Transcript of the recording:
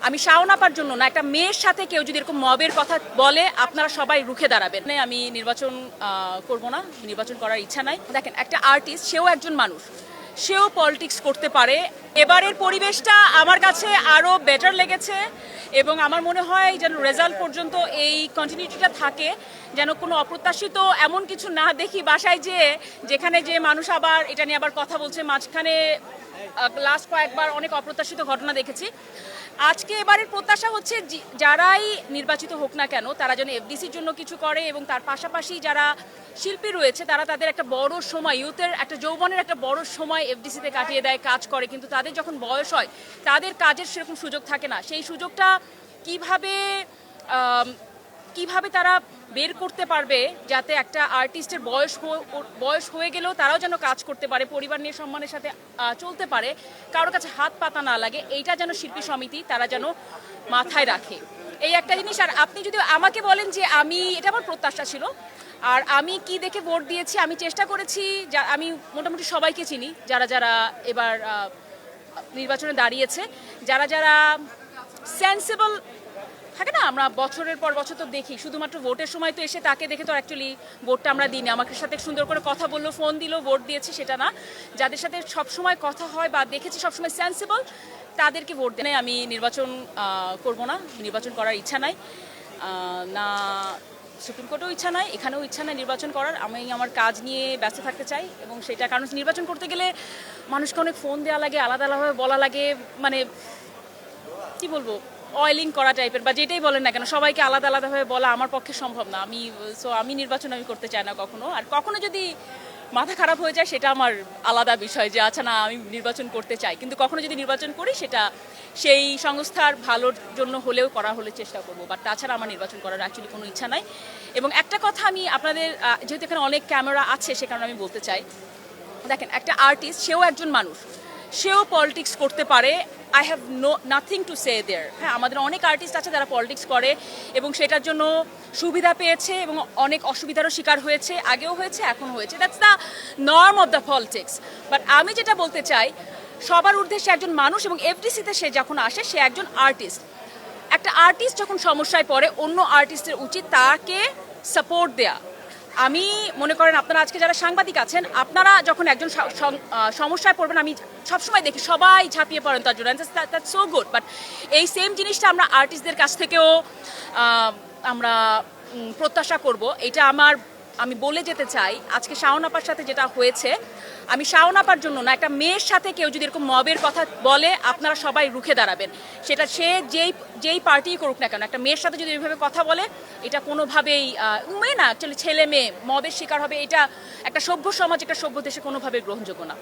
আমি শাওন আপার জন্য না, একটা মেয়ের সাথে কেউ যদি এরকম মবের কথা বলে আপনারা সবাই রুখে দাঁড়াবেন। আমি নির্বাচন করব না, নির্বাচন করার ইচ্ছা নাই। দেখেন, একটা আর্টিস্ট, সেও একজন মানুষ, সেও পলিটিক্স করতে পারে। এবারের পরিবেশটা আমার কাছে আরও বেটার লেগেছে এবং আমার মনে হয় যেন রেজাল্ট পর্যন্ত এই কন্টিনিউটিটা থাকে, যেন কোনো অপ্রত্যাশিত এমন কিছু না দেখি বাসায় যেখানে যে মানুষ আবার এটা নিয়ে আবার কথা বলছে। মাঝখানে লাস্ট কয়েকবার অনেক অপ্রত্যাশিত ঘটনা দেখেছি। আজকে এবারের প্রত্যাশা হচ্ছে যারাই নির্বাচিত হোক না কেন তারা যেন এফডিসির জন্য কিছু করে এবং তার পাশাপাশি যারা শিল্পী রয়েছে তারা তাদের একটা বড় সময়, ইউথের একটা যৌবনের একটা বড় সময় এফডিসিতে কাটিয়ে দেয়, কাজ করে। কিন্তু তাদের যখন বয়স হয় তাদের কাজের সেরকম সুযোগ থাকে না। সেই সুযোগটা কিভাবে তারা বের করতে পারবে যাতে একটা আর্টিস্টের বয়স হয়ে গেলেও তারাও যেন কাজ করতে পারে, পরিবার নিয়ে সম্মানের সাথে চলতে পারে, কারোর কাছে হাত পাতা না লাগে, এইটা যেন শিল্পী সমিতি তারা যেন মাথায় রাখে, এই একটা জিনিস। আর আপনি যদি আমাকে বলেন যে এটা আমার প্রত্যাশা ছিল, আর আমি কি দেখে ভোট দিয়েছি, আমি চেষ্টা করেছি, আমি মোটামুটি সবাইকে চিনি যারা যারা এবার নির্বাচনে দাঁড়িয়েছে, যারা সেন্সিবল থাকে না। আমরা বছরের পর বছর তো দেখি, শুধুমাত্র ভোটের সময় তো এসে তাকে দেখে তো অ্যাকচুয়ালি ভোটটা আমরা দিই না। আমাকে সাথে সুন্দর করে কথা বললো, ফোন দিল, ভোট দিয়েছি সেটা না। যাদের সাথে সবসময় কথা হয় বা দেখেছি সবসময় সেন্সিবল, তাদেরকে ভোট দেয়। আমি নির্বাচন করব না, নির্বাচন করার ইচ্ছা নাই, না সুপ্রিম কোর্টেও ইচ্ছা নাই, এখানেও ইচ্ছা নাই নির্বাচন করার। আমি আমার কাজ নিয়ে ব্যস্ত থাকতে চাই এবং সেটা কারণ নির্বাচন করতে গেলে মানুষকে অনেক ফোন দেওয়া লাগে, আলাদা আলাদাভাবে বলা লাগে, মানে কি বলবো, অয়েলিং করা টাইপের বা যেটাই বলেন না কেন, সবাইকে আলাদা আলাদাভাবে বলা আমার পক্ষে সম্ভব না। আমি নির্বাচন করতে চাই না কখনো। আর কখনো যদি মাথা খারাপ হয়ে যায় সেটা আমার আলাদা বিষয়, যে আচ্ছা না আমি নির্বাচন করতে চাই, কিন্তু কখনো যদি নির্বাচন করি সেটা সেই সংস্থার ভালোর জন্য হলেও হলে চেষ্টা করবো। বাট তাছাড়া আমার নির্বাচন করার অ্যাকচুয়ালি কোনো ইচ্ছা নাই। এবং একটা কথা আমি আপনাদের, যেহেতু এখানে অনেক ক্যামেরা আছে সে কারণে আমি বলতে চাই, দেখেন, একটা আর্টিস্ট, সেও একজন মানুষ, সেও পলিটিক্স করতে পারে। I have nothing to say there. হ্যাঁ, আমাদের অনেক আর্টিস্ট আছে যারা পলিটিক্স করে এবং সেটার জন্য সুবিধা পেয়েছে এবং অনেক অসুবিধারও শিকার হয়েছে, আগেও হয়েছে, এখন হয়েছে। That's the norm of the politics. But আমি যেটা বলতে চাই, সবার ঊর্ধ্বে সে একজন মানুষ এবং এফডিসিতে সে যখন আসে সে একজন আর্টিস্ট। একটা আর্টিস্ট যখন সমস্যায় পড়ে অন্য আর্টিস্টের উচিত তাকে সাপোর্ট দেয়া। আমি মনে করেন আপনারা আজকে যারা সাংবাদিক আছেন, আপনারা যখন একজন সমস্যায় পড়বেন, আমি সবসময় দেখি সবাই ঝাঁপিয়ে পড়েন তার জন্য, দ্যাটস সো গুড। বাট এই সেম জিনিসটা আমরা আর্টিস্টদের কাছ থেকেও আমরা প্রত্যাশা করব। এটা আমি বলে যেতে চাই, আজকে শাওন আপার সাথে যেটা হয়েছে, আমি শাওন আপার জন্য না, একটা মেয়ের সাথে কেউ যদি এরকম মবের কথা বলে আপনারা সবাই রুখে দাঁড়াবেন। সেটা সে যেই পার্টি করুক না কেন, একটা মেয়ের সাথে যদি এইভাবে কথা বলে, এটা কোনোভাবেই মেয়ে না, অ্যাকচুয়ালি ছেলে মেয়ে মবের শিকার হবে, এটা একটা সভ্য সমাজ, একটা সভ্য দেশে কোনোভাবেই গ্রহণযোগ্য না।